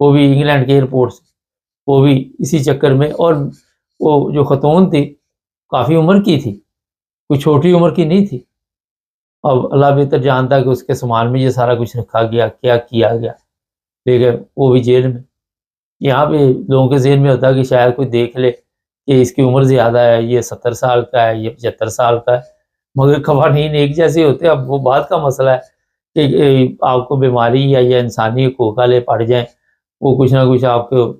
وہ بھی انگلینڈ کے ایئرپورٹ سے، وہ بھی اسی چکر میں۔ اور وہ جو خاتون تھی کافی عمر کی تھی، کوئی چھوٹی عمر کی نہیں تھی۔ اب اللہ بہتر جانتا ہے کہ اس کے سامان میں یہ سارا کچھ رکھا گیا، کیا کیا گیا، لیکن وہ بھی جیل میں۔ یہاں پہ لوگوں کے ذہن میں ہوتا ہے کہ شاید کوئی دیکھ لے کہ اس کی عمر زیادہ ہے، یہ 70 سال کا ہے، یہ 75 سال کا ہے، مگر قوانین ایک جیسے ہوتے ہیں۔ اب وہ بات کا مسئلہ ہے کہ آپ کو بیماری یا انسانی حقوق والے پڑ جائیں، وہ کچھ نہ کچھ آپ کو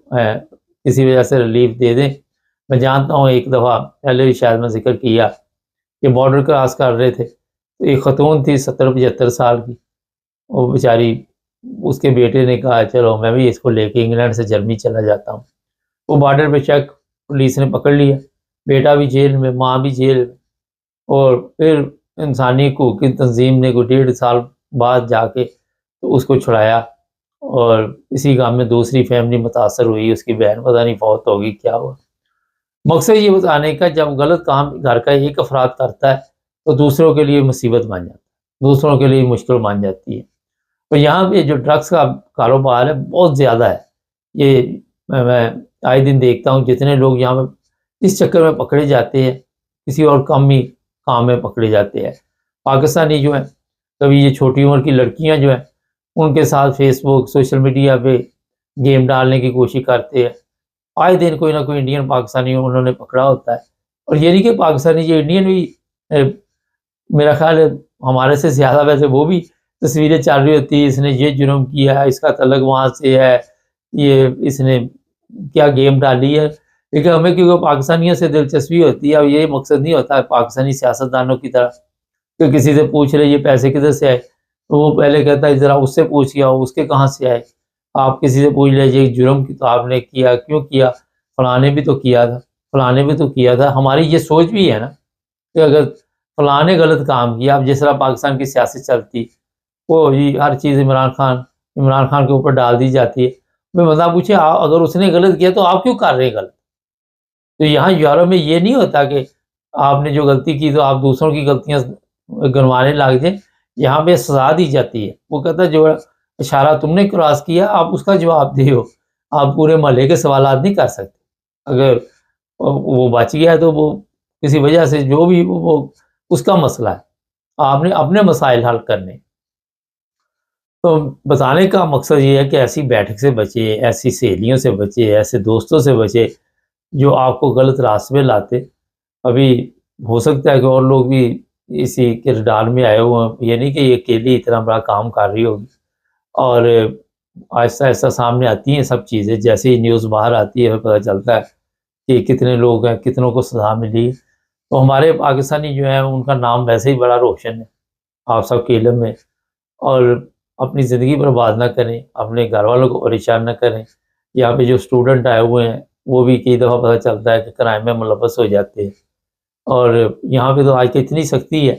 کسی وجہ سے ریلیف دے دیں۔ میں جانتا ہوں ایک دفعہ پہلے بھی شاید میں ذکر کیا کہ بارڈر کراس کر رہے تھے تو ایک خاتون تھی 70-75 سال کی، وہ بیچاری، اس کے بیٹے نے کہا چلو میں بھی اس کو لے کے انگلینڈ سے جرمنی چلا جاتا ہوں۔ وہ بارڈر پہ چیک، پولیس نے پکڑ لیا، بیٹا بھی جیل میں، ماں بھی جیل میں، اور پھر انسانی حقوق کی تنظیم نے کوئی 1.5 سال بعد جا کے تو اس کو چھڑایا، اور اسی کام میں دوسری فیملی متاثر ہوئی، اس کی بہن پتہ نہیں فوت ہوگی کیا ہوا۔ مقصد یہ بتانے کا، جب غلط کام گھر کا ایک افراد کرتا ہے تو دوسروں کے لیے مصیبت بن جاتا ہے، دوسروں کے لیے مشکل بن جاتی ہے۔ تو یہاں پہ جو ڈرگس کا کاروبار ہے بہت زیادہ ہے، یہ میں آئے دن دیکھتا ہوں جتنے لوگ یہاں پہ اس چکر میں پکڑے جاتے ہیں، کسی اور کم ہی کام میں پکڑے جاتے ہیں۔ پاکستانی جو ہیں، کبھی یہ چھوٹی عمر کی لڑکیاں جو ہیں ان کے ساتھ فیس بک، سوشل میڈیا پہ گیم ڈالنے کی کوشش کرتے ہیں۔ آئے دن کوئی نہ کوئی انڈین پاکستانی انہوں نے پکڑا ہوتا ہے، اور یہ نہیں کہ پاکستانی، یہ انڈین بھی میرا خیال ہے ہمارے سے زیادہ، ویسے وہ بھی تصویریں چل رہی ہوتی ہے، اس نے یہ جرم کیا ہے، اس کا تعلق وہاں سے ہے، یہ اس نے کیا گیم ڈالی ہے۔ لیکن ہمیں کیونکہ پاکستانیوں سے دلچسپی ہوتی ہے، اور یہ مقصد نہیں ہوتا ہے پاکستانی سیاستدانوں کی طرح کہ کسی سے پوچھ رہے یہ پیسے کدھر سے آئے، تو وہ پہلے کہتا ہے ذرا اس سے پوچھ کے آؤ اس کے کہاں سے آئے۔ آپ کسی سے پوچھ لیجیے جرم کی تو آپ نے کیا، کیوں کیا، فلاں نے بھی تو کیا تھا، فلاں نے بھی تو کیا تھا۔ ہماری یہ سوچ بھی ہے نا کہ اگر فلاں نے غلط کام کیا، اب جس طرح پاکستان کی سیاست چلتی، وہ ہر چیز عمران خان کے اوپر ڈال دی جاتی ہے۔ میں بندہ پوچھے اگر اس نے غلط کیا تو آپ کیوں کر رہے ہیں غلط؟ تو یہاں یورپ میں یہ نہیں ہوتا کہ آپ نے جو غلطی کی تو آپ دوسروں کی غلطیاں گنوانے لگ جائیں۔ یہاں پہ سزا دی جاتی ہے، وہ کہتا ہے جو اشارہ تم نے کراس کیا آپ اس کا جواب دیو، آپ پورے محلے کے سوالات نہیں کر سکتے۔ اگر وہ بچ گیا ہے تو وہ کسی وجہ سے جو بھی وہ اس کا مسئلہ ہے، آپ نے اپنے مسائل حل کرنے۔ تو بتانے کا مقصد یہ ہے کہ ایسی بیٹھک سے بچے، ایسی سہیلیوں سے بچے، ایسے دوستوں سے بچے جو آپ کو غلط راستے میں لاتے۔ ابھی ہو سکتا ہے کہ اور لوگ بھی اسی کردار میں آئے ہوئے ہیں، یہ نہیں کہ یہ اکیلی اتنا بڑا کام کر رہی ہوگی، اور آہستہ آہستہ سامنے آتی ہیں سب چیزیں، جیسے ہی نیوز باہر آتی ہے پتہ چلتا ہے کہ کتنے لوگ ہیں، کتنوں کو سزا ملی۔ تو ہمارے پاکستانی جو ہیں ان کا نام ویسے ہی بڑا روشن ہے آپ سب کے علم میں، اور اپنی زندگی برباد نہ کریں، اپنے گھر والوں کو پریشان نہ کریں۔ یہاں پہ جو اسٹوڈنٹ آئے ہوئے ہیں وہ بھی کئی دفعہ پتہ چلتا ہے کہ کرائم میں ملوث ہو جاتے ہیں، اور یہاں پہ تو آج کل اتنی سختی ہے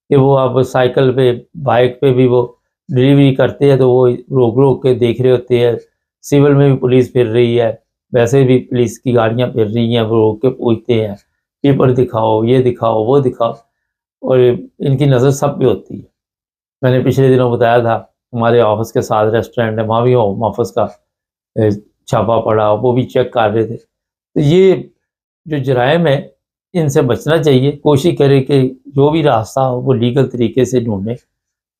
کہ وہ اب سائیکل پہ، بائک پہ بھی وہ ڈلیوری کرتے ہیں تو وہ روک روک کے دیکھ رہے ہوتے ہیں۔ سول میں بھی پولیس پھر رہی ہے، ویسے بھی پولیس کی گاڑیاں پھر رہی ہیں، وہ روک کے پوچھتے ہیں پیپر دکھاؤ، یہ دکھاؤ، وہ دکھاؤ، اور ان کی نظر سب پہ ہوتی ہے۔ میں نے پچھلے دنوں بتایا تھا ہمارے آفس کے ساتھ ریسٹورینٹ ہے، وہاں بھی ہوم آفس کا چھاپا پڑا، وہ بھی چیک کر رہے تھے۔ تو یہ جو جرائم ہے ان سے بچنا چاہیے، کوشش کرے کہ جو بھی راستہ ہو وہ لیگل طریقے سے ڈھونڈیں۔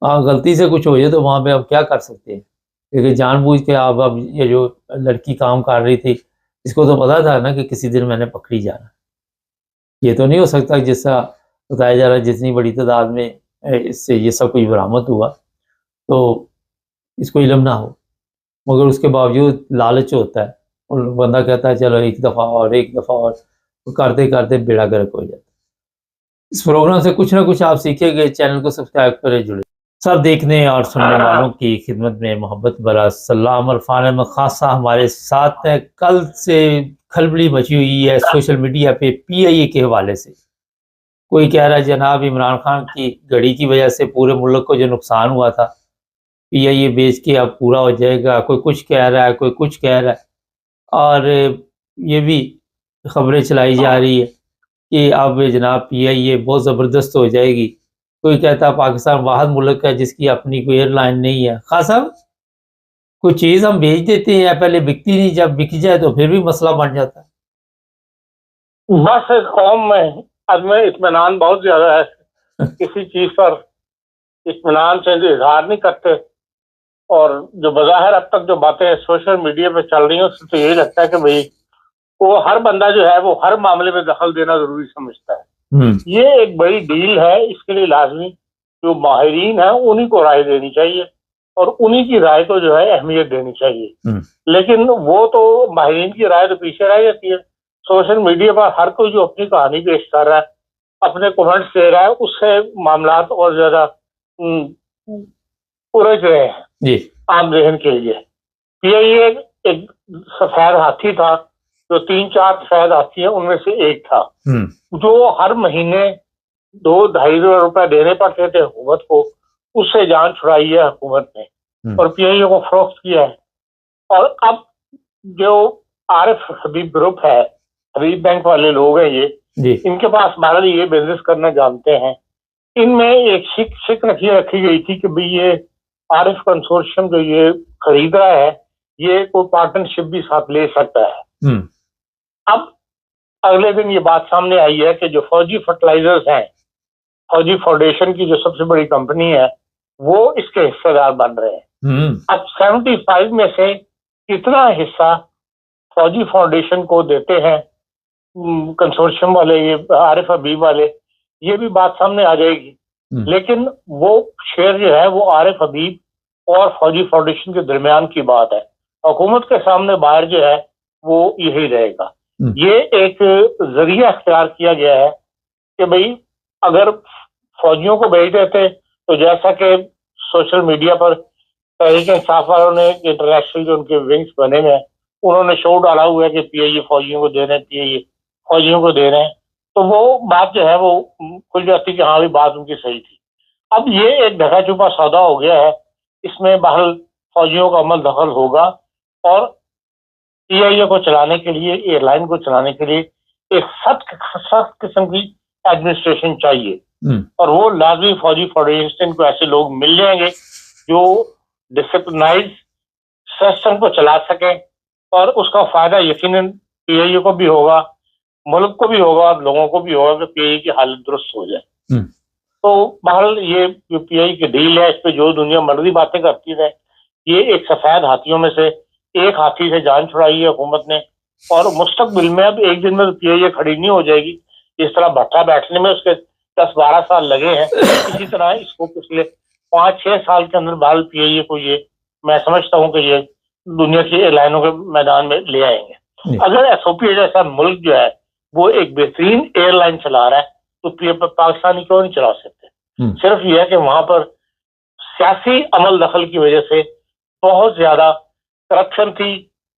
غلطی سے کچھ ہو جائے تو وہاں پہ آپ کیا کر سکتے ہیں، کیونکہ جان بوجھ کے آپ اب یہ جو لڑکی کام کر رہی تھی اس کو تو پتا تھا نا کہ کسی دن میں نے پکڑی جانا۔ یہ تو نہیں ہو سکتا جس طرح بتایا جا رہا ہے جتنی بڑی تعداد میں اس سے یہ سب کچھ برآمد ہوا تو اس کو علم نہ ہو، مگر اس کے باوجود لالچ ہوتا ہے اور بندہ کہتا ہے چلو ایک دفعہ اور ایک دفعہ اور، کرتے کرتے بیڑا گرک ہو جاتا ہے۔ اس پروگرام سے کچھ نہ کچھ آپ سیکھیں گے، چینل کو سبسکرائب کریں، جڑے سب دیکھنے اور سننے والوں کی خدمت میں محبت برا سلام۔ عرفان میں خاصہ ہمارے ساتھ ہیں، کل سے کھلبلی مچی ہوئی ہے سوشل میڈیا پہ پی آئی اے کے حوالے سے۔ کوئی کہہ رہا ہے جناب عمران خان کی گھڑی کی وجہ سے پورے ملک کو جو نقصان ہوا تھا پی آئی اے بیچ کے اب پورا ہو جائے گا، کوئی کچھ کہہ رہا ہے، کوئی کچھ کہہ رہا ہے، اور یہ بھی خبریں چلائی جا رہی ہے کہ اب جناب پی آئی اے بہت زبردست ہو جائے گی۔ کوئی کہتا ہے پاکستان واحد ملک ہے جس کی اپنی کوئی ایئر لائن نہیں ہے۔ خاص صاحب کوئی چیز ہم بیچ دیتے ہیں پہلے بکتی نہیں, جب بک جائے تو پھر بھی مسئلہ بن جاتا ہے. بس اس قوم میں عدم اطمینان بہت زیادہ ہے, کسی چیز پر اطمینان سے اظہار نہیں کرتے, اور جو بظاہر اب تک جو باتیں سوشل میڈیا پہ چل رہی ہیں اس سے تو یہی لگتا ہے کہ بھئی وہ ہر بندہ جو ہے وہ ہر معاملے میں دخل دینا ضروری سمجھتا ہے. یہ ایک بڑی ڈیل ہے, اس کے لیے لازمی جو ماہرین ہیں انہی کو رائے دینی چاہیے اور انہی کی رائے کو جو ہے اہمیت دینی چاہیے. لیکن وہ تو ماہرین کی رائے تو پیچھے رہ جاتی ہے. سوشل میڈیا پر ہر کوئی جو اپنی کہانی پیش کر رہا ہے, اپنے کمنٹس دے رہا ہے, اس سے معاملات اور زیادہ الجھ رہے ہیں عام ذہن کے لیے. یہ ایک سفید ہاتھی تھا جو 3-4 سفید ہاتھی ہیں ان میں سے ایک تھا, جو ہر مہینے 2-2.5 روپے دینے پڑتے تھے حکومت کو. اس سے جان چھڑائی ہے حکومت نے اور پی آئی اے کو فروخت کیا ہے. اور اب جو عارف حبیب گروپ ہے, حبیب بینک والے لوگ ہیں یہ, ان کے پاس بہرحال یہ بزنس کرنا جانتے ہیں. ان میں ایک شک رکھی گئی تھی کہ بھئی یہ عارف کنسورشیم جو یہ خرید رہا ہے یہ کوئی پارٹنرشپ بھی ساتھ لے سکتا ہے. اب اگلے دن یہ بات سامنے آئی ہے کہ جو فوجی فرٹیلائزرز ہیں, فوجی فاؤنڈیشن کی جو سب سے بڑی کمپنی ہے, وہ اس کے حصے دار بن رہے ہیں. اب 75 میں سے کتنا حصہ فوجی فاؤنڈیشن کو دیتے ہیں کنسورشیم والے, یہ عارف حبیب والے, یہ بھی بات سامنے آ جائے گی. لیکن وہ شیئر جو ہے وہ عارف حبیب اور فوجی فاؤنڈیشن کے درمیان کی بات ہے. حکومت کے سامنے باہر جو ہے وہ یہی رہے گا. یہ ایک ذریعہ اختیار کیا گیا ہے کہ بھئی اگر فوجیوں کو بھیج دیتے تو جیسا کہ سوشل میڈیا پر تحریک انصاف والوں نے انٹرنیشنل جو ان کے ونگز بنے ہیں انہوں نے شو ڈالا ہوا ہے کہ پی آئی اے فوجیوں کو دے رہے ہیں, پی آئی اے فوجیوں کو دے رہے ہیں, تو وہ بات جو ہے وہ کھل جاتی کہ ہاں بھی بات ان کی صحیح تھی. اب یہ ایک ڈھکا چھپا سودا ہو گیا ہے, اس میں بہرحال فوجیوں کا عمل دخل ہوگا اور پی آئی اے کو چلانے کے لیے, ایئر لائن کو چلانے کے لیے ایک سخت قسم کی ایڈمنسٹریشن چاہیے. اور وہ لازمی فوجی فاؤنڈیشن کو ایسے لوگ مل جائیں گے جو ڈسپلنائز سسٹم کو چلا سکیں, اور اس کا فائدہ یقیناً پی آئی اے کو بھی ہوگا, ملک کو بھی ہوگا, اور لوگوں کو بھی ہوگا کہ پی آئی اے کی حالت درست ہو جائے. تو بہرحال یہ جو پی آئی اے کی ڈیل ہے اس پہ جو دنیا مرضی باتیں کرتی ہے, یہ ایک سفید ہاتھیوں میں سے ایک ہاتھی سے جان چھڑائی ہے حکومت نے. اور مستقبل میں اب ایک دن میں پی آئی اے کھڑی نہیں ہو جائے گی. اس طرح بھٹا بیٹھنے میں اس کے 10-12 سال لگے ہیں, اسی طرح اس کو پچھلے 5-6 سال کے اندر بہرحال پی آئی اے کو یہ میں سمجھتا ہوں کہ یہ دنیا کی ایئر لائنوں کے میدان میں لے آئیں گے. اگر ایس او پی جیسا ملک جو ہے وہ ایک بہترین ایئر لائن چلا رہا ہے تو پاکستانی کیوں نہیں چلا سکتے؟ صرف یہ ہے کہ وہاں پر سیاسی عمل دخل کی وجہ سے بہت زیادہ کرپشن تھی,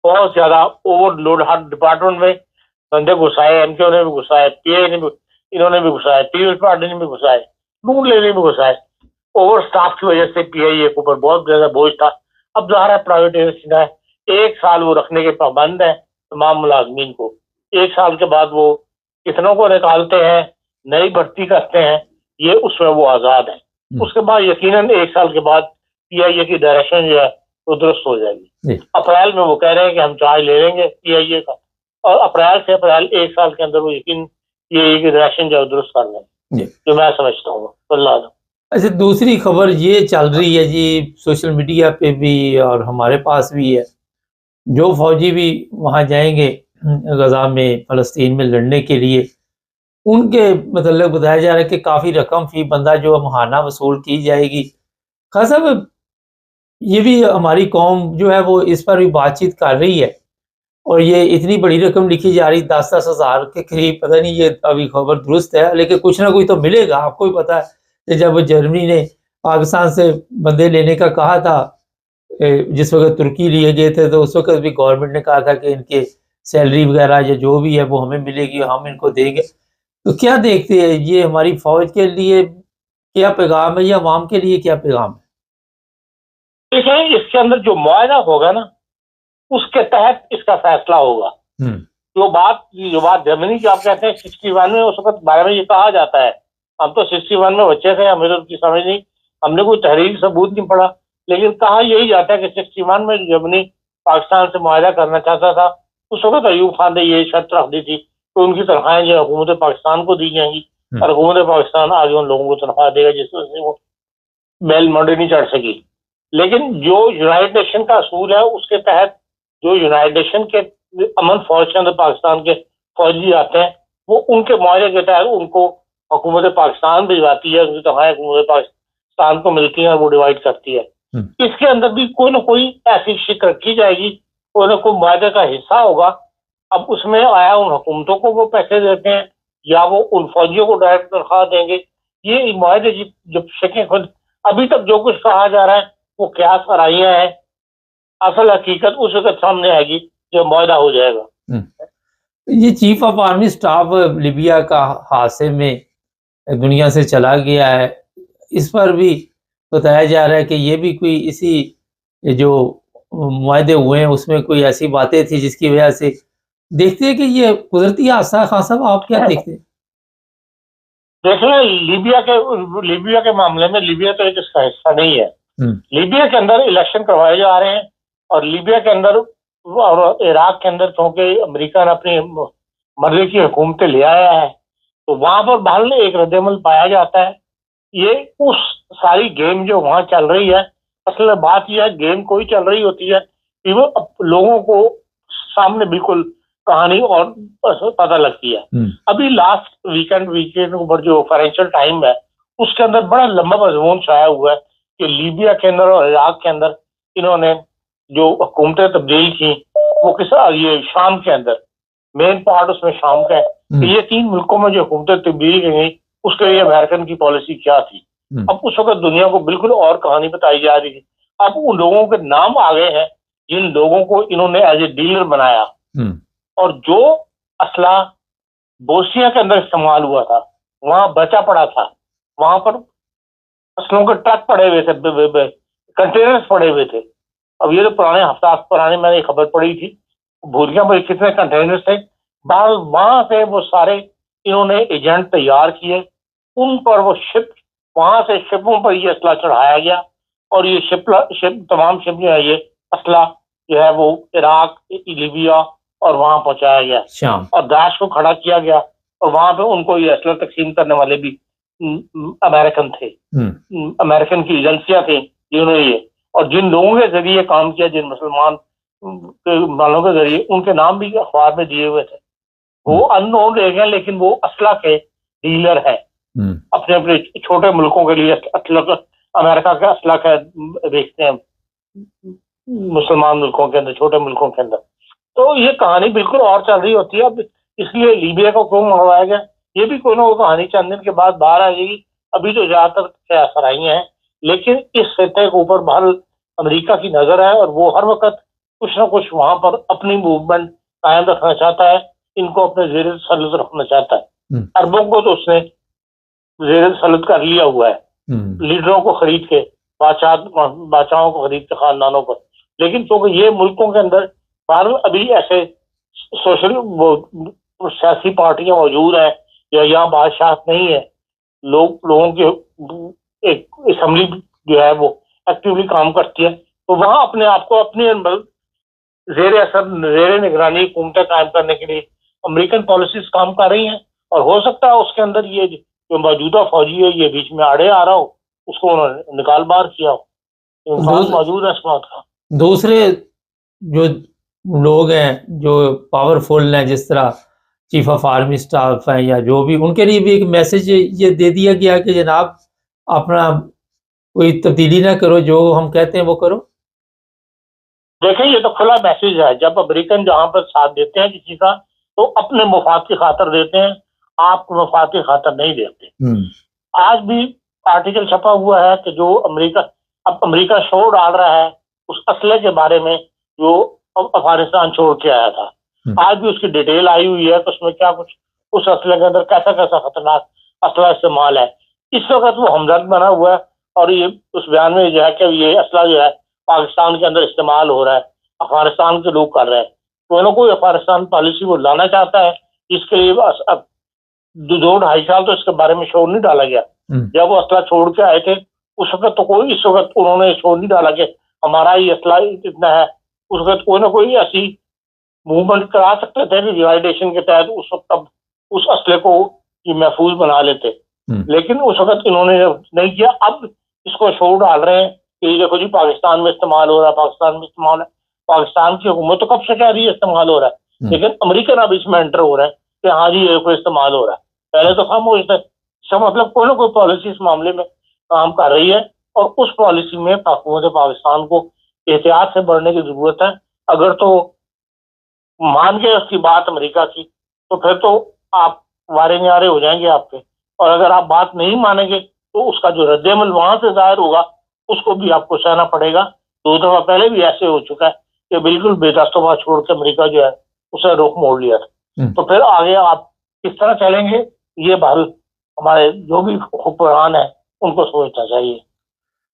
بہت زیادہ اوور لوڈ, ہر ڈپارٹمنٹ میں بندے گھسائے, ایم کیو نے بھی گھسائے, پی آئی نے بھی, انہوں نے بھی گھسائے, پیپلز پارٹی نے بھی گھسائے, لوٹ لینے بھی گھسائے. اوور سٹاف کی وجہ سے پی آئی اے کے اوپر بہت زیادہ بوجھ تھا. اب ظاہر ہے پرائیویٹائزیشن ہے, 1 سال وہ رکھنے کے پابند ہیں تمام ملازمین کو. 1 سال کے بعد وہ کتنوں کو نکالتے ہیں, نئی بھرتی کرتے ہیں, یہ اس میں وہ آزاد ہیں. اس کے بعد یقیناً 1 سال کے بعد پی آئی اے کی ڈائریکشن جو ہے وہ درست ہو جائے گی. اپریل میں وہ کہہ رہے ہیں کہ ہم چارج لے لیں گے پی آئی اے کا, اور اپریل سے 1 سال کے اندر وہ یقین پی آئی اے کی ڈائریکشن جو ہے درست کر لیں گے, جو میں سمجھتا ہوں. اللہ عالم. اچھا, دوسری خبر یہ چل رہی ہے جی سوشل میڈیا پہ بھی اور ہمارے پاس بھی ہے, جو فوجی بھی وہاں جائیں گے غزہ میں, فلسطین میں لڑنے کے لیے, ان کے متعلق بتایا جا رہا ہے کہ کافی رقم فی بندہ جو ماہانہ وصول کی جائے گی. خاص صاحب یہ بھی ہماری قوم جو ہے وہ اس پر بھی بات چیت کر رہی ہے, اور یہ اتنی بڑی رقم لکھی جا رہی 10-10 ہزار کے قریب, پتہ نہیں یہ ابھی خبر درست ہے لیکن کچھ نہ کچھ تو ملے گا. آپ کو بھی پتہ ہے کہ جب جرمنی نے پاکستان سے بندے لینے کا کہا تھا, جس وقت ترکی لیے گئے تھے, تو اس وقت بھی گورنمنٹ نے کہا تھا کہ ان کے سیلری وغیرہ یا جو بھی ہے وہ ہمیں ملے گی, ہم ان کو دیں گے. تو کیا دیکھتے ہیں یہ ہماری فوج کے لیے کیا پیغام ہے یا عوام کے لیے کیا پیغام ہے؟ دیکھیں, اس کے اندر جو معاہدہ ہوگا نا اس کے تحت اس کا فیصلہ ہوگا. جو بات جرمنی کی آپ کہتے ہیں 61 میں, اس وقت بارے میں یہ کہا جاتا ہے, ہم تو 61 میں بچے تھے, ہمیں تو کی سمجھ نہیں, ہم نے کوئی تحریری ثبوت نہیں پڑھا, لیکن کہا یہی جاتا ہے کہ 61 میں جرمنی پاکستان سے معاہدہ کرنا چاہتا تھا، اس وقت ایوب خان نے یہ شرط رکھ دی تھی کہ ان کی تنخواہیں جو حکومت پاکستان کو دی جائیں گی، اور حکومت پاکستان آگے ان لوگوں کو تنخواہ دے گا جس وجہ سے وہ بیل منڈی نہیں چڑھ سکی. لیکن جو یونائٹڈ نیشن کا اصول ہے اس کے تحت جو یونائٹڈ نیشن کے امن فوج کے اندر پاکستان کے فوجی آتے ہیں وہ ان کے معاہدے کے تحت ان کو حکومت پاکستان بھجواتی ہے، ان کی تنخواہیں حکومت پاکستان کو ملتی ہیں اور وہ ڈیوائڈ کرتی ہے. اس کے اندر بھی کوئی نہ کوئی ایسی شک رکھی جائے گی، کوئی نہ کوئی معاہدے کا حصہ ہوگا. اب اس میں آیا ان حکومتوں کو وہ پیسے دیتے ہیں یا وہ ان فوجیوں کو ڈائریکٹ تنخواہ دیں گے، یہ معاہدے جب شکیں خود ابھی تک جو کچھ کہا جا رہا ہے وہ قیاس آرائیاں ہیں. اصل حقیقت اس وقت سامنے آئے گی جب معاہدہ ہو جائے گا. یہ chief of army staff Libya کا حادثے میں دنیا سے چلا گیا ہے، اس پر بھی بتایا جا رہا ہے کہ یہ بھی کوئی اسی جو معاہدے ہوئے ہیں اس میں کوئی ایسی باتیں تھی جس کی وجہ سے دیکھتے ہیں کہ یہ قدرتی حادثہ. خان صاحب آپ کیا دیکھتے ہیں؟ دیکھیں لیبیا کے معاملے میں لیبیا تو ایک اس کا حصہ نہیں ہے. لیبیا کے اندر الیکشن کروائے جا رہے ہیں اور لیبیا کے اندر اور عراق کے اندر چونکہ امریکہ نے اپنی مرضی کی حکومتیں لے آیا ہے تو وہاں پر بہرحال ایک رد عمل پایا جاتا ہے. یہ اس ساری گیم جو وہاں چل رہی ہے، اصل بات یہ ہے گیم کوئی چل رہی ہوتی ہے کہ وہ لوگوں کو سامنے بالکل کہانی اور پتہ لگتی ہے. ابھی لاسٹ ویکینڈ پر جو فائنینشیل ٹائم ہے اس کے اندر بڑا لمبا مضمون چھایا ہوا ہے کہ لیبیا کے اندر اور عراق کے اندر انہوں نے جو حکومتیں تبدیل کی وہ یہ شام کے اندر مین پارٹ اس میں شام کا ہے کہ یہ 3 ملکوں میں جو حکومتیں تبدیل کی گئی اس کے لیے امریکن کی پالیسی کیا تھی. اب اس وقت دنیا کو بالکل اور کہانی بتائی جا رہی تھی. اب ان لوگوں کے نام آ گئے ہیں جن لوگوں کو انہوں نے ایز اے ڈیلر بنایا اور جو اسلحہ بوسنیا کے اندر استعمال ہوا تھا وہاں بچا پڑا تھا، وہاں پر اسلحوں کے ٹرک پڑے ہوئے تھے، کنٹینرز پڑے ہوئے تھے. اب یہ تو پرانے ہفتہ پرانے میں نے خبر پڑی تھی بھولیا میں کتنے کنٹینرز تھے. وہاں سے وہ سارے انہوں نے ایجنٹ تیار کیے، ان پر وہ شپ وہاں سے شپوں پر یہ اسلحہ چڑھایا گیا اور یہ شپ تمام شپ جو ہے یہ اسلحہ جو ہے وہ عراق لیبیا اور وہاں پہنچایا گیا شام اور داعش کو کھڑا کیا گیا اور وہاں پہ ان کو یہ اسلحہ تقسیم کرنے والے بھی امریکن تھے، امریکن کی ایجنسیاں تھیں جنہوں نے یہ اور جن لوگوں کے ذریعے کام کیا، جن مسلمان والوں کے ذریعے ان کے نام بھی اخبار میں دیے ہوئے تھے. وہ ان نون رہ گئے لیکن وہ اسلحہ کے ڈیلر ہیں، اپنے اپنے چھوٹے ملکوں کے لیے امریکہ کا اسلحہ بیچتے ہیں مسلمان ملکوں کے اندر، چھوٹے ملکوں کے اندر. تو یہ کہانی بالکل اور چل رہی ہوتی ہے. اب اس لیے لیبیا کو کیوں منگوایا گیا یہ بھی کوئی نہ کوئی کہانی چند دن کے بعد باہر آ جائے گی. ابھی تو زیادہ تر سرائیاں ہیں لیکن اس خطے کے اوپر بہرحال امریکہ کی نظر ہے اور وہ ہر وقت کچھ نہ کچھ وہاں پر اپنی موومنٹ قائم رکھنا چاہتا ہے، ان کو اپنے زیر تسلط رکھنا چاہتا ہے. عربوں کو تو اس نے زیر تسلط کر لیا ہوا ہے، لیڈروں کو خرید کے، بادشاہوں کو خرید کے، خاندانوں پر. لیکن کیونکہ یہ ملکوں کے اندر بہرحال ابھی ایسے سوشل سیاسی پارٹیاں موجود ہیں یا یہاں بادشاہت نہیں ہے، لوگوں کے ایک اسمبلی جو ہے وہ ایکٹیولی کام کرتی ہے، تو وہاں اپنے آپ کو اپنے زیر اثر زیر نگرانی حکومتیں قائم کرنے کے لیے امریکن پالیسیز کام کر رہی ہیں. اور ہو سکتا ہے اس کے اندر یہ جو موجودہ فوجی ہے یہ بیچ میں آڑے آ رہا ہو، اس کو انہوں نے نکال باہر کیا ہو. انسان موجود ہے اس بات کا. دوسرے جو لوگ ہیں جو پاورفل ہیں جس طرح چیف آف آرمی اسٹاف ہیں یا جو بھی، ان کے لیے بھی ایک میسج یہ دے دیا گیا کہ جناب اپنا کوئی تبدیلی نہ کرو، جو ہم کہتے ہیں وہ کرو. دیکھیں یہ تو کھلا میسج ہے. جب امریکن جہاں پر ساتھ دیتے ہیں کسی کا تو اپنے مفاد کی خاطر دیتے ہیں، آپ کو مفاد کی خاطر نہیں دیتے. آج بھی آرٹیکل چھپا ہوا ہے کہ جو امریکہ شور ڈال رہا ہے اس اسلحے کے بارے میں جو افغانستان چھوڑ کے آیا تھا. آج بھی اس کی ڈیٹیل آئی ہوئی ہے کہ اس میں کیا کچھ اس اسلحے کے اندر کیسا کیسا خطرناک اسلحہ استعمال ہے. اس وقت وہ ہمدرد بنا ہوا ہے اور یہ اس بیان میں جو ہے کہ یہ اسلحہ جو ہے پاکستان کے اندر استعمال ہو رہا ہے، افغانستان کے لوگ کر رہے ہیں. کوئی نہ کوئی افغانستان پالیسی وہ لانا چاہتا ہے جس کے لیے 2-2.5 سال تو اس کے بارے میں شور نہیں ڈالا گیا. جب وہ اسلحہ چھوڑ کے آئے تھے اس وقت تو کوئی اس وقت انہوں نے چھوڑ نہیں ڈالا کہ ہمارا ہی اسلحہ اتنا ہے. اس وقت کوئی نہ کوئی ایسی موومنٹ کرا سکتے تھے کہ ڈیوائڈیشن کے تحت اس وقت اب اس اسلحے کو یہ محفوظ بنا لیتے. لیکن اس وقت انہوں نے نہیں کیا. اب اس کو شور ڈال رہے ہیں کہ یہ دیکھو جی پاکستان میں استعمال ہو رہا ہے، پاکستان میں استعمال ہے. پاکستان کی حکومت تو کب سے کہہ رہی ہے استعمال ہو رہا ہے، لیکن امریکن اب اس میں انٹر ہو رہا ہے کہ ہاں جی یہ کوئی استعمال ہو رہا ہے. پہلے تو خاموش تھے. اس کا مطلب کوئی نہ کوئی پالیسی اس معاملے میں کام کر رہی ہے، اور اس پالیسی میں حکومت پاکستان کو احتیاط سے بڑھنے کی ضرورت ہے. اگر تو مان گئے اس کی بات امریکہ کی تو پھر تو آپ وارے نیارے ہو جائیں گے آپ کے، اور اگر آپ بات نہیں مانیں گے تو اس کا جو رد عمل وہاں سے ظاہر ہوگا اس کو بھی آپ کو سہنا پڑے گا. 2 دفعہ پہلے بھی ایسے ہو چکا ہے کہ بالکل بے دستوں چھوڑ کے امریکہ جو ہے اسے رخ موڑ لیا تھا. تو پھر آگے آپ کس طرح چلیں گے، یہ بحال ہمارے جو بھی حکمران ہیں ان کو سوچنا چاہیے.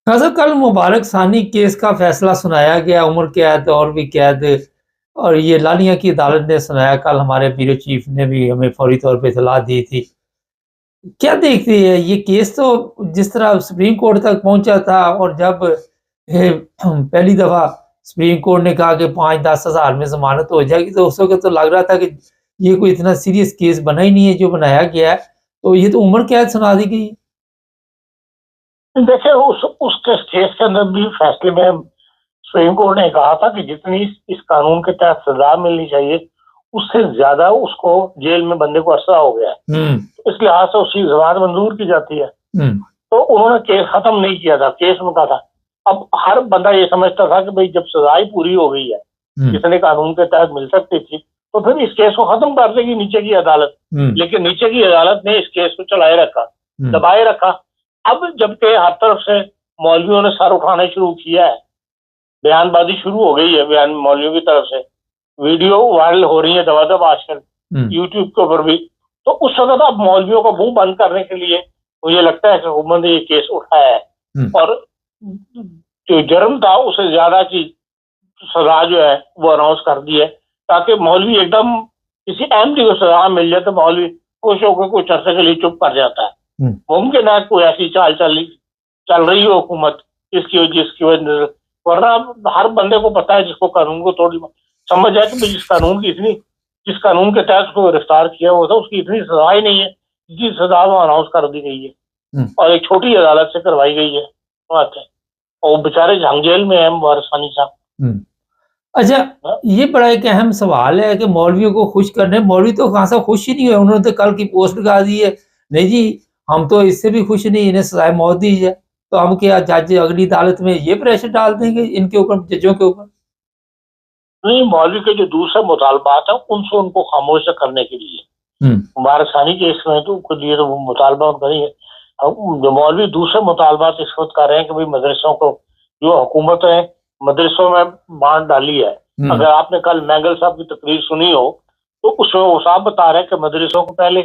صاحب کل مبارک ثانی کیس کا فیصلہ سنایا گیا، عمر قید اور بھی قید، اور یہ لالیاں کی عدالت نے سنایا. کل ہمارے بیورو چیف نے بھی ہمیں فوری طور پہ اطلاع دی تھی. کیا دیکھتے ہیں یہ کیس تو جس طرح سپریم کورٹ تک پہنچا تھا، اور جب پہلی دفعہ سپریم کورٹ نے کہا کہ 5-10 ہزار میں ضمانت ہو جائے گی، تو اس وقت تو لگ رہا تھا کہ یہ کوئی اتنا سیریس کیس بنا ہی نہیں ہے جو بنایا گیا ہے. تو یہ تو عمر قید سنا دی گئی. دیکھیں اس کیس کے اندر بھی فیصلے میں سپریم کورٹ نے کہا تھا کہ جتنی اس قانون کے تحت سزا ملنی چاہیے اس سے زیادہ اس کو جیل میں بندے کو عرصہ ہو گیا ہے، اس لحاظ سے اس کی ضمانت منظور کی جاتی ہے. تو انہوں نے کیس ختم نہیں کیا تھا، کیس میں کہا تھا. اب ہر بندہ یہ سمجھتا تھا کہ بھئی جب سزائی پوری ہو گئی ہے جتنے قانون کے تحت مل سکتی تھی تو پھر اس کیس کو ختم کر دے گی نیچے کی عدالت. لیکن نیچے کی عدالت نے اس کیس کو چلائے رکھا، دبائے رکھا. اب جبکہ ہر طرف سے مولویوں نے سر اٹھانے شروع کیا ہے، بیان بازی شروع ہو گئی ہے بیان مولویوں کی طرف سے، ویڈیو وائرل ہو رہی ہے دبا آج کل یوٹیوب کے اوپر بھی. تو اس وقت اب مولویوں کو منہ بند کرنے کے لیے مجھے لگتا ہے کہ حکومت نے یہ کیس اٹھایا ہے، اور جو جرم تھا اسے زیادہ کی سزا جو ہے وہ اناؤنس کر دی ہے، تاکہ مولوی ایک دم کسی اہم چیز کو سزا مل جائے تو مولوی خوش ہو کے کچھ عرصے کے لیے چپ کر جاتا ہے. ممکن ہے کوئی ایسی چال چل رہی ہو حکومت جس کی وجہ سے، ورنہ ہر بندے کو پتا ہے جس کو قانون کو تھوڑی سمجھ ہے کہ جس قانون کے تحت اس کو گرفتار کیا ہوا تھا اس کی اتنی سزا ہی نہیں ہے جس کی سزا وہ اناؤنس کر دی گئی ہے اور ایک چھوٹی عدالت سے کروائی گئی ہے. اور بیچارے جھنگ جیل میں ہیں مبارک ثانی صاحب. اچھا یہ بڑا ایک اہم سوال ہے کہ مولویوں کو خوش کرنے، مولوی تو خاصا خوش ہی نہیں ہوئے. انہوں نے تو کل کی پوسٹ لگا دی ہے، نہیں جی ہم تو اس سے بھی خوش نہیں، انہیں سزائے موت دی ہے. تو ہم کیا جج اگلی عدالت میں یہ پریشر ڈال دیں گے ان کے اوپر، ججوں کے اوپر؟ نہیں، مولوی کے جو دوسرے مطالبات ہیں ان کو خاموش کرنے کے لیے مبارک ثانی کے اس میں تو لیے تو وہ مطالبہ ان کا نہیں ہے. جو مولوی دوسرے مطالبات اس وقت کر رہے ہیں کہ بھائی مدرسوں کو جو حکومت ہے مدرسوں میں بانٹ ڈالی ہے. اگر آپ نے کل مینگل صاحب کی تقریر سنی ہو تو اس میں وہ صاحب بتا رہے ہیں کہ مدرسوں کو پہلے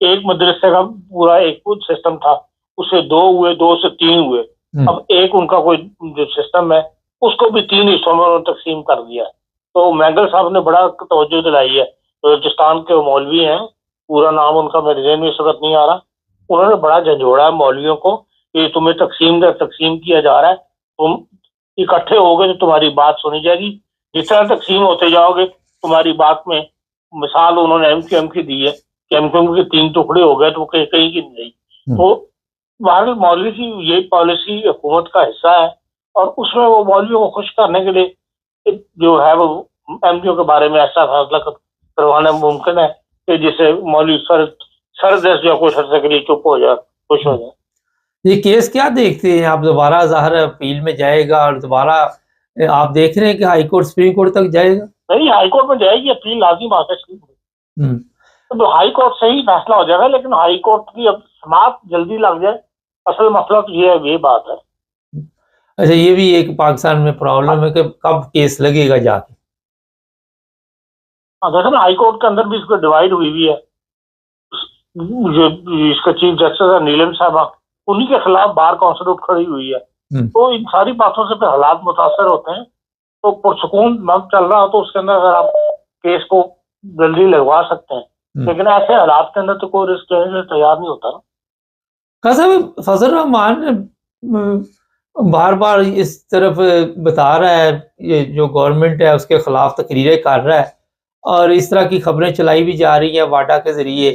ایک مدرسے کا پورا ایک سسٹم تھا، اس سے 2 ہوئے، 2 سے 3 ہوئے. اب ایک ان کا کوئی جو سسٹم ہے اس کو بھی 3 حصوں میں انہوں نے تقسیم کر دیا. تو مینگل صاحب نے بڑا توجہ دلائی ہے، بلوچستان کے مولوی ہیں، پورا نام ان کا میرے ذہن میں اس وقت نہیں آ رہا. انہوں نے بڑا جھنجھوڑا ہے مولویوں کو کہ تمہیں تقسیم کیا جا رہا ہے، تم اکٹھے ہو گے تو تمہاری بات سنی جائے گی. جس طرح تقسیم ہوتے جاؤ گے تمہاری بات میں مثال انہوں نے ایم کیو ایم کی دی ہے کہ ایم کیو ایم کے 3 ٹکڑے ہو گئے تو وہ کہیں کی نہیں رہی. تو بہرحال مولوی کی یہ پالیسی حکومت کا حصہ ہے، اور اس میں وہ مولویوں کو خوش کرنے کے لیے جو ہے وہ ایم کیو کے بارے میں ایسا فیصلہ کروانا ممکن ہے کہ جسے مولوی سردست جو کچھ عرصے کے لیے چپ ہو جائے، خوش ہو جائے. یہ کیس کیا دیکھتے ہیں آپ؟ دوبارہ ظاہر اپیل میں جائے گا اور دوبارہ آپ دیکھ رہے ہیں کہ ہائی کورٹ سپریم کورٹ تک جائے گا؟ نہیں، ہائی کورٹ میں جائے گی اپیل لازمی بات ہے. تو ہائی کورٹ سے ہی فیصلہ ہو جائے گا، لیکن ہائی کورٹ کی اب سماعت جلدی لگ جائے، اصل مسئلہ تو یہ بات ہے. اچھا یہ بھی ایک پاکستان میں پرابلم ہے کہ کب کیس لگے گا جا کے. دیکھیں ہائی کورٹ کے اندر بھی اس کو ڈیوائڈ ہوئی ہے. جو اس کا چیف جسٹس ہے نیلم صاحبہ، انہی کے خلاف بار کونسل اٹھ کھڑی ہوئی ہے. تو ان ساری باتوں سے پھر حالات متاثر ہوتے ہیں. تو پرسکون وقت چل رہا ہو تو اس کے اندر اگر آپ کیس کو جلدی لگوا سکتے ہیں، لیکن ایسے حالات کے اندر تو کوئی رسک لینے سے تیار نہیں ہوتا نا. صاحب فضل الرحمان بار بار اس طرف بتا رہا ہے، یہ جو گورنمنٹ ہے اس کے خلاف تقریریں کر رہا ہے، اور اس طرح کی خبریں چلائی بھی جا رہی ہیں واڈا کے ذریعے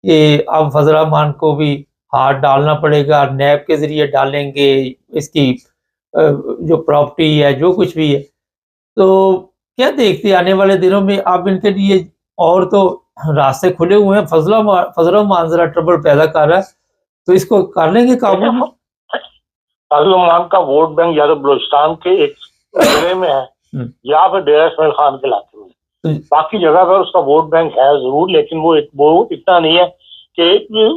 کہ اب فضل الرحمان کو بھی ہاتھ ڈالنا پڑے گا، نیب کے ذریعے ڈالیں گے، اس کی جو پراپرٹی ہے جو کچھ بھی ہے. تو کیا دیکھتے ہیں آنے والے دنوں میں اب ان کے لیے اور تو راستے کھلے ہوئے ہیں؟ فضل الرحمان ذرا ٹربل پیدا کر رہا ہے، تو اس کو کر لیں گے قابو میں؟ فضل الرحمان کا ووٹ بینک یا تو بلوچستان کے ایک ضلع میں ہے یا پھر ڈیرہ اسماعیل خان کے علاقے میں. باقی جگہ پر اس کا ووٹ بینک ہے ضرور، لیکن وہ اتنا نہیں ہے کہ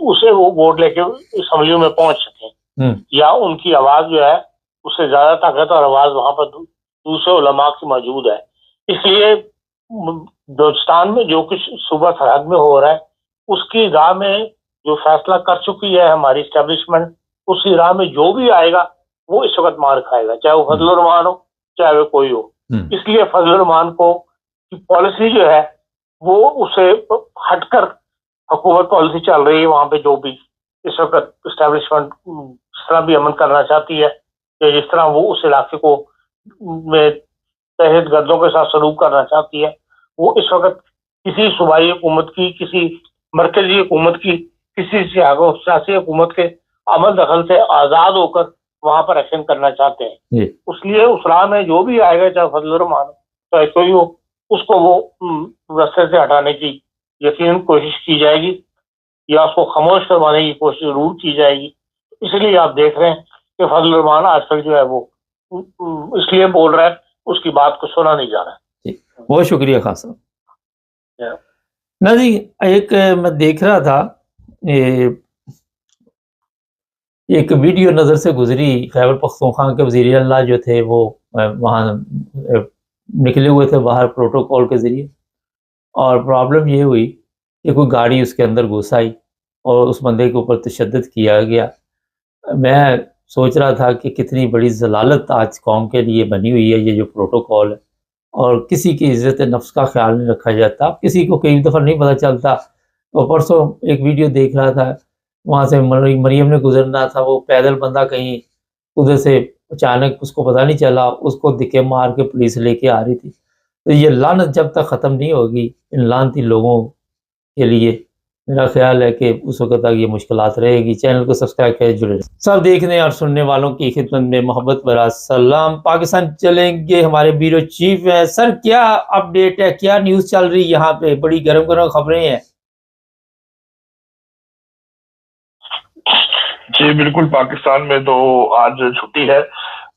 اسے وہ ووٹ لے کے اسمبلیوں میں پہنچ سکیں، یا ان کی آواز جو ہے اس سے زیادہ طاقت اور آواز وہاں پر دوسرے علماء کی موجود ہے. اس لیے بلوچستان میں جو کچھ صوبہ سرحد میں ہو رہا ہے اس کی راہ میں جو فیصلہ کر چکی ہے ہماری اسٹیبلشمنٹ، اسی راہ میں جو بھی آئے گا وہ اس وقت مار کھائے گا، چاہے وہ فضل الرحمان ہو چاہے وہ کوئی ہو. اس لیے فضل الرحمان کو کی پالیسی جو ہے وہ اسے ہٹ کر حکومت پالیسی چل رہی ہے وہاں پہ، جو بھی اس وقت اسٹیبلشمنٹ جس طرح بھی امن کرنا چاہتی ہے یا جس طرح وہ اس علاقے کو میں دہشت گردوں کے ساتھ سلوک کرنا چاہتی ہے، وہ اس وقت کسی صوبائی حکومت کی، کسی مرکزی حکومت کی، کسی سیاسی حکومت کے عمل دخل سے آزاد ہو کر وہاں پر ایکشن کرنا چاہتے ہیں. اس لیے اس راہ میں جو بھی آئے گا، چاہے فضل الرحمان ہو چاہے کوئی ہو، اس کو وہ رستے سے ہٹانے کی یقیناً کوشش کی جائے گی یا اس کو خاموش کروانے کی کوشش ضرور کی جائے گی. اس لیے آپ دیکھ رہے ہیں کہ فضل الرحمان آج کل جو ہے وہ اس لیے بول رہا ہے، اس کی بات کو سنا نہیں جا رہا ہے. بہت شکریہ خان صاحب. نا جی، ایک میں دیکھ رہا تھا ایک ویڈیو نظر سے گزری، خیبر پختونخوا کے وزیر اعلیٰ جو تھے وہ وہاں نکلے ہوئے تھے باہر پروٹوکول کے ذریعے، اور پرابلم یہ ہوئی کہ کوئی گاڑی اس کے اندر گھس آئی اور اس بندے کے اوپر تشدد کیا گیا. میں سوچ رہا تھا کہ کتنی بڑی ضلالت آج قوم کے لیے بنی ہوئی ہے یہ جو پروٹوکول ہے، اور کسی کی عزت نفس کا خیال نہیں رکھا جاتا. کسی کو کئی دفعہ نہیں پتہ چلتا. اور پرسوں ایک ویڈیو دیکھ رہا تھا، وہاں سے مریم نے گزرنا تھا، وہ پیدل بندہ کہیں ادھر سے اچانک اس کو پتہ نہیں چلا، اس کو دھکے مار کے پولیس لے کے آ رہی تھی. تو یہ لعنت جب تک ختم نہیں ہوگی ان لعنتی لوگوں کے لیے، میرا خیال ہے کہ اس وقت تک یہ مشکلات رہے گی. چینل کو سبسکرائب کریں، جڑے رہیں. سب دیکھنے اور سننے والوں کی خدمت میں محبت بھرا سلام. پاکستان چلیں گے، ہمارے بیورو چیف ہیں. سر کیا اپڈیٹ ہے، کیا نیوز چل رہی یہاں پہ؟ بڑی گرم گرم خبریں ہیں. جی بالکل، پاکستان میں تو آج چھٹی ہے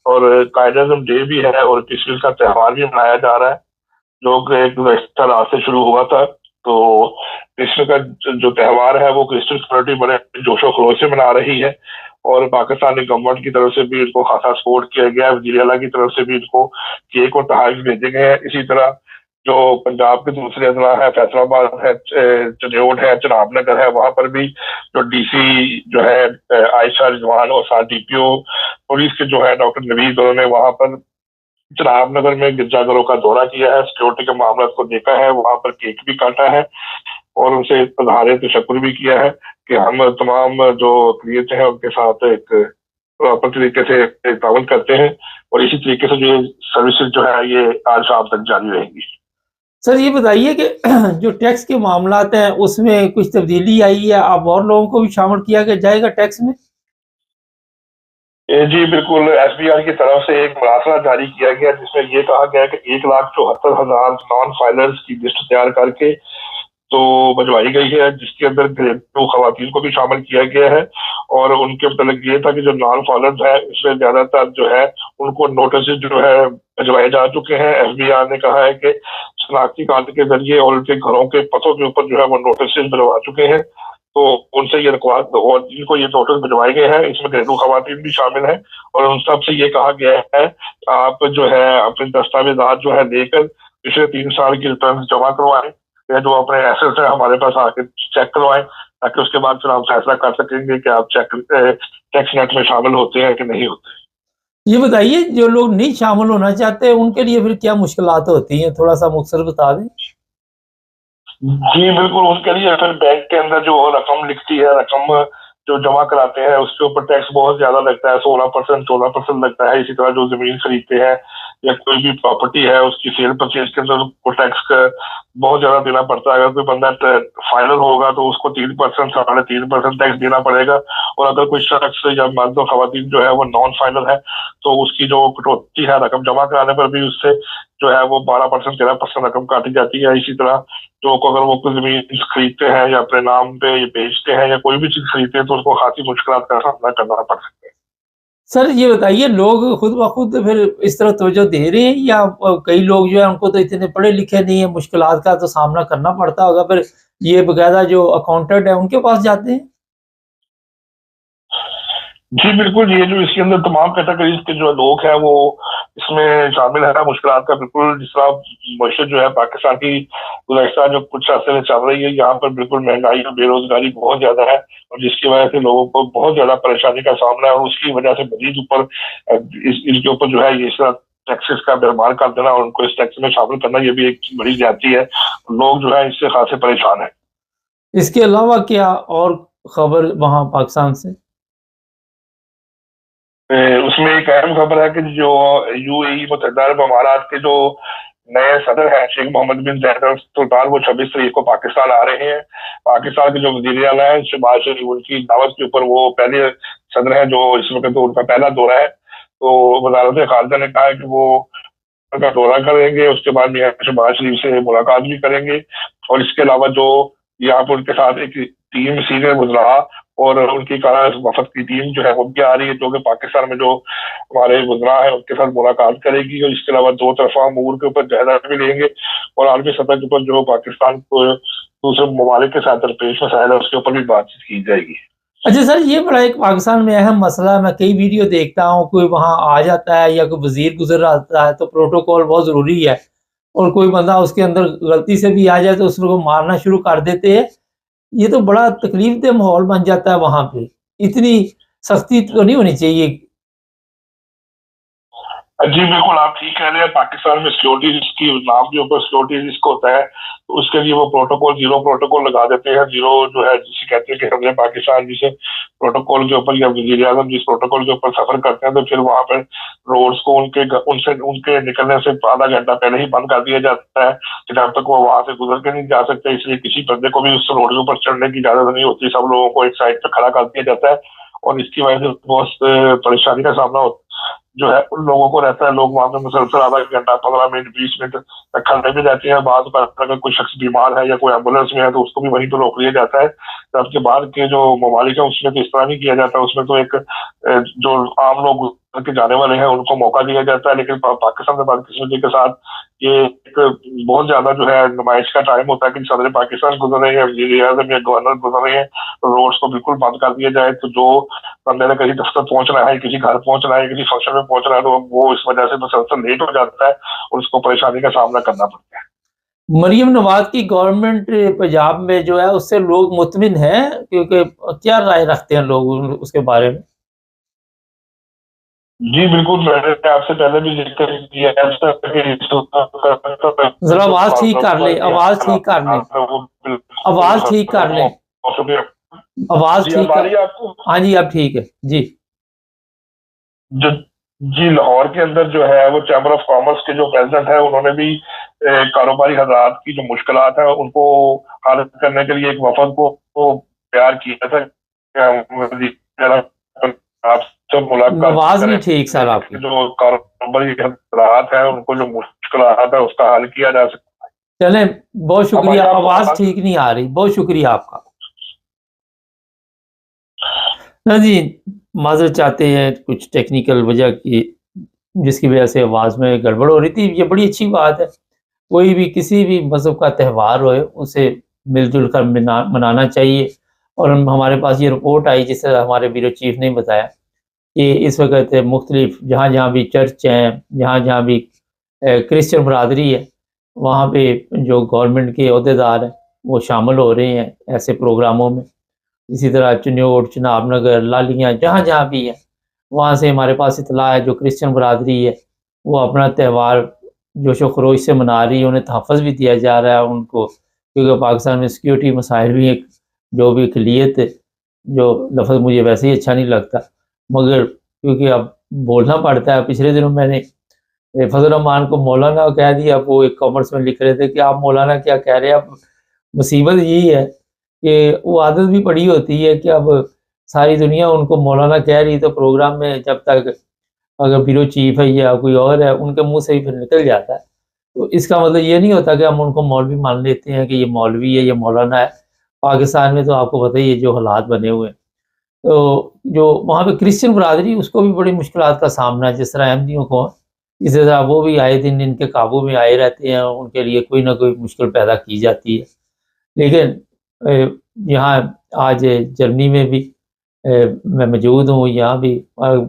اور قائد اعظم ڈے بھی ہے اور کرسمس کا تہوار بھی منایا جا رہا ہے. لوگ ایک گزشتہ رات سے شروع ہوا تھا، تو کرسمس کا جو تہوار ہے وہ کرسچن کمیونٹی بڑے جوش و خروش سے منا رہی ہے، اور پاکستانی گورنمنٹ کی طرف سے بھی ان کو خاصا سپورٹ کیا گیا ہے. وزیر اعلیٰ کی طرف سے بھی ان کو کیک اور تحائف بھیجے گئے ہیں. اسی طرح جو پنجاب کے دوسرے اضلاع ہے، فیصل آباد ہے، چنیوٹ ہے، چناب نگر ہے، وہاں پر بھی جو ڈی سی جو ہے عائشہ رضوان اور ساتھ ڈی پی او پولیس کے جو ہے ڈاکٹر نویز، انہوں نے وہاں پر چناب نگر میں گرجا گھروں کا دورہ کیا ہے، سیکورٹی کے معاملات کو دیکھا ہے، وہاں پر کیک بھی کاٹا ہے اور ان سے اظہار تشکر بھی کیا ہے کہ ہم تمام جو اقلیتیں ہیں ان کے ساتھ ایک پراپر طریقے سے تعاون کرتے ہیں، اور اسی طریقے سے جو سروسز جو ہے یہ آج شام تک جاری رہیں گی. سر یہ بتائیے کہ جو ٹیکس کے معاملات ہیں اس میں کچھ تبدیلی آئی ہے؟ اب اور لوگوں کو بھی شامل کیا جائے گا ٹیکس میں؟ جی بالکل، ایس بی آر کی طرف سے ایک مراسلہ جاری کیا گیا جس میں یہ کہا گیا کہ 1,74,000 نان فائلرز کی لسٹ تیار کر کے تو بھجوائی گئی ہے، جس کے اندر گھریلو خواتین کو بھی شامل کیا گیا ہے. اور ان کے متعلق یہ تھا کہ جو نان فالرز ہیں اس میں زیادہ تر جو ہے ان کو نوٹسز جو ہے بھجوائے جا چکے ہیں. ایف بی آر نے کہا ہے کہ شناختی کارڈ کے ذریعے اور ان کے گھروں کے پتوں کے اوپر جو ہے وہ نوٹسز بھجوا چکے ہیں، تو ان سے یہ رکوات اور جن کو یہ نوٹس بھجوائے گئے ہیں اس میں گھریلو خواتین بھی شامل ہیں، اور ان سب سے یہ کہا گیا ہے آپ جو ہے اپنے دستاویزات جو ہے لے کر پچھلے 3 سال کی ریٹرن جمع کروائیں، جو اپنے ایسیٹس ہیں ہمارے پاس آ کے چیک کروائیں، تاکہ اس کے بعد پھر ہم فیصلہ کر سکیں گے کہ آپ ٹیکس نیٹ میں شامل ہوتے ہیں کہ نہیں ہوتے. یہ بتائیے جو لوگ نہیں شامل ہونا چاہتے ان کے لیے پھر کیا مشکلات ہوتی ہیں؟ تھوڑا سا مختصر بتا دیں. جی بالکل، ان کے لیے پھر بینک کے اندر جو رقم لکھتی ہے، رقم جو جمع کراتے ہیں اس کے اوپر ٹیکس بہت زیادہ لگتا ہے، 16% 14% لگتا ہے. اسی طرح جو زمین خریدتے ہیں یا کوئی بھی پراپرٹی ہے اس کی سیل پرچیز کے اندر کو ٹیکس کا بہت زیادہ دینا پڑتا ہے. اگر کوئی بندہ فائنل ہوگا تو اس کو 3% 3.5% ٹیکس دینا پڑے گا، اور اگر کوئی شخص یا مرد و خواتین جو ہے وہ نان فائنل ہے تو اس کی جو کٹوتی ہے رقم جمع کرانے پر بھی اس سے جو ہے وہ 12% 13% رقم کاٹی جاتی ہے. اسی طرح جو اگر وہ کوئی زمین خریدتے ہیں یا اپنے نام پہ بیچتے ہیں یا کوئی بھی چیز خریدتے ہیں تو اس کو خاصی مشکلات کا سامنا کرنا پڑ سکتا ہے. سر یہ بتائیے، لوگ خود بخود پھر اس طرح توجہ دے رہے ہیں، یا کئی لوگ جو ہے ان کو تو اتنے پڑھے لکھے نہیں ہیں، مشکلات کا تو سامنا کرنا پڑتا ہوگا، پھر یہ باقاعدہ جو اکاؤنٹنٹ ہے ان کے پاس جاتے ہیں؟ جی بالکل، یہ جو اس کے اندر تمام کیٹیگریز کے جو لوگ ہیں وہ اس میں شامل ہے. مشکلات کا بالکل جس طرح معیشت جو ہے پاکستان کی گزشتہ جو کچھ عرصے میں چل رہی ہے، یہاں پر بالکل مہنگائی اور بے روزگاری بہت زیادہ ہے، اور جس کی وجہ سے لوگوں کو بہت زیادہ پریشانی کا سامنا ہے. اور اس کی وجہ سے مزید اوپر اس کے اوپر جو ہے یہ اس طرح ٹیکسز کا بھرمار کر دینا اور ان کو اس ٹیکس میں شامل کرنا، یہ بھی ایک بڑی زیادتی ہے. لوگ جو ہے اس سے خاصے پریشان ہیں. اس کے علاوہ کیا اور خبر وہاں پاکستان سے؟ اس میں ایک اہم خبر ہے کہ جو یو اے ای متحدہ عرب امارات کے جو نئے صدر ہیں شیخ محمد بن زاید ال سلطان، وہ 26 تاریخ کو پاکستان آ رہے ہیں. پاکستان کے جو وزیر اعلیٰ ہیں شہباز شریف، ان کی دعوت کے اوپر وہ پہلے صدر ہیں جو اس وقت ان کا پہلا دورہ ہے. تو وزارت خارجہ نے کہا ہے کہ وہ ان کا دورہ کریں گے، اس کے بعد میاں شہباز شریف سے ملاقات بھی کریں گے. اور اس کے علاوہ جو یہاں پر ان کے ساتھ ایک ٹیم سینئر وزراء اور ان کی وفد کی ٹیم جو ہے وہ بھی آ رہی ہے، جو کہ پاکستان میں جو ہمارے وزراء ہیں ان کے ساتھ ملاقات کرے گی. اور اس کے علاوہ دو طرفہ امور کے اوپر جائزہ بھی لیں گے، اور عالمی سطح کے اوپر جو پاکستان کو دوسرے ممالک کے ساتھ درپیش مسائل ہے اس کے اوپر بھی بات چیت کی جائے گی. اچھا سر، یہ بڑا ایک پاکستان میں اہم مسئلہ ہے، میں کئی ویڈیو دیکھتا ہوں، کوئی وہاں آ جاتا ہے یا کوئی وزیر گزر آتا ہے تو پروٹوکول بہت ضروری ہے، اور کوئی بندہ اس کے اندر غلطی سے بھی آ جائے تو اس کو مارنا شروع کر دیتے ہیں. یہ تو بڑا تکلیف دہ ماحول بن جاتا ہے وہاں پہ. اتنی سختی تو نہیں ہونی چاہیے. جی بالکل، آپ ٹھیک کہہ رہے ہیں. پاکستان میں سیکورٹی رسک کی نام کے اوپر سیکورٹی رسک ہوتا ہے، تو اس کے لیے وہ پروٹوکول زیرو پروٹوکول لگا دیتے ہیں. زیرو جو ہے جسے کہتے ہیں کہ ہم نے پاکستان جسے پروٹوکول کے اوپر یا وزیر اعظم جس پروٹوکول کے اوپر سفر کرتے ہیں تو پھر وہاں پہ روڈز کو ان کے نکلنے سے آدھا گھنٹہ پہلے ہی بند کر دیا جاتا ہے کہ جب تک وہ وہاں سے گزر کے نہیں جا سکتے. اس لیے کسی بندے کو بھی اس روڈ کے اوپر چڑھنے کی اجازت نہیں ہوتی. سب لوگوں کو ایک سائڈ پہ کھڑا کر دیا جاتا ہے، اور اس کی وجہ سے بہت پریشانی کا سامنا جو ہے ان لوگوں کو رہتا ہے. لوگ وہاں پہ مسلسل آدھا گھنٹہ 15 منٹ 20 منٹ تک کھڑے بھی رہتے ہیں. بعض اگر کوئی شخص بیمار ہے یا کوئی ایمبولینس میں ہے تو اس کو بھی وہیں پہ روک لیا جاتا ہے. جبکہ بعد کے جو ممالک ہیں اس میں تو اس طرح نہیں کیا جاتا. اس میں تو ایک جو عام لوگ کے جانے والے ہیں ان کو موقع دیا جاتا ہے. لیکن پاکستان میں بدقسمتی کے ساتھ یہ ایک بہت زیادہ جو ہے نمائش کا ٹائم ہوتا ہے کہ صدر پاکستان گزر رہے ہیں، وزیر اعظم یا گورنر گزر رہے ہیں، روڈس کو بالکل بند کر دیا جائے. تو جو بندے نے کہیں دفتر پہنچنا ہے، کسی گھر پہنچنا ہے، کسی فنکشن میں پہنچنا ہے، تو وہ اس وجہ سے مسلسل لیٹ ہو جاتا ہے اور اس کو پریشانی کا سامنا کرنا پڑتا ہے. مریم نواز کی گورنمنٹ پنجاب میں جو ہے اس سے لوگ مطمئن ہیں، کیونکہ کیا رائے رکھتے ہیں لوگ اس کے بارے میں؟ جی بالکل، میں نے آپ سے پہلے بھی ذکر کیا ہے. ذرا آواز ٹھیک کر لیں، آواز ٹھیک کر لیں، آواز ٹھیک کر لیں، آواز ٹھیک کر. ہاں جی اب ٹھیک ہے. جی جی لاہور کے اندر جو ہے وہ چیمبر آف کامرس کے جو پریزیڈنٹ ہیں انہوں نے بھی کاروباری حضرات کی جو مشکلات ہیں ان کو حل کرنے کے لیے ایک وفد کو تیار کیا تھا. آپ سے ملاقات آواز نہیں ٹھیک سر آپ کی. جو کاروباری حضرات ہیں ان کو جو مشکلات ہے اس کا حل کیا جا سکتا ہے. چلیں بہت شکریہ، آواز ٹھیک نہیں آ رہی، بہت شکریہ آپ کا. ہاں جی معذرت چاہتے ہیں کچھ ٹیکنیکل وجہ کی جس کی وجہ سے آواز میں گڑبڑ ہو رہی تھی. یہ بڑی اچھی بات ہے، کوئی بھی کسی بھی مذہب کا تہوار ہوئے اسے مل جل کر منانا چاہیے. اور ہمارے پاس یہ رپورٹ آئی جس سے ہمارے بیورو چیف نے بتایا کہ اس وقت مختلف جہاں جہاں بھی چرچ ہیں، جہاں جہاں بھی کرسچن برادری ہے، وہاں پہ جو گورنمنٹ کے عہدیدار ہیں وہ شامل ہو رہے ہیں ایسے پروگراموں میں. اسی طرح چنیوٹ، چناب نگر، لالیاں جہاں جہاں بھی ہیں وہاں سے ہمارے پاس اطلاع ہے جو کرسچن برادری ہے وہ اپنا تہوار جوش و خروش سے منا رہی ہے. انہیں تحفظ بھی دیا جا رہا ہے ان کو، کیونکہ پاکستان میں سیکیورٹی مسائل بھی ایک جو بھی اقلیت جو لفظ مجھے ویسے ہی اچھا نہیں لگتا، مگر کیونکہ اب بولنا پڑتا ہے. پچھلے دنوں میں نے فضل الرحمان کو مولانا کہہ دیا. اب وہ ایک کامنٹس میں لکھ رہے تھے کہ آپ مولانا کیا کہہ رہے ہیں. اب مصیبت یہی ہے کہ وہ عادت بھی پڑی ہوتی ہے کہ اب ساری دنیا ان کو مولانا کہہ رہی، تو پروگرام میں جب تک اگر بیورو چیف ہے یا کوئی اور ہے ان کے منہ سے ہی پھر نکل جاتا ہے. تو اس کا مطلب یہ نہیں ہوتا کہ ہم ان کو مولوی مان لیتے ہیں کہ یہ مولوی ہے، یہ مولانا ہے. پاکستان میں تو آپ کو پتہ ہی ہے جو حالات بنے ہوئے ہیں. تو جو وہاں پہ کرسچن برادری اس کو بھی بڑی مشکلات کا سامنا ہے، جس طرح احمدیوں کو، اسی طرح وہ بھی آئے دن ان کے قابو میں آئے رہتے ہیں، ان کے لیے کوئی نہ کوئی مشکل پیدا کی جاتی ہے. لیکن یہاں آج جرمنی میں بھی میں موجود ہوں، یہاں بھی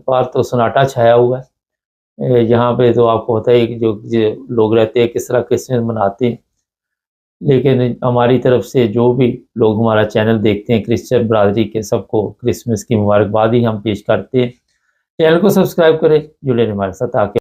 بار تو سناٹا چھایا ہوا ہے. یہاں پہ تو آپ کو پتہ ہے کہ جو لوگ رہتے ہیں کس طرح کرسمس مناتے ہیں. لیکن ہماری طرف سے جو بھی لوگ ہمارا چینل دیکھتے ہیں کرسچن برادری کے، سب کو کرسمس کی مبارکباد ہی ہم پیش کرتے ہیں. چینل کو سبسکرائب کریں، جڑے رہیں ہمارے ساتھ تاکہ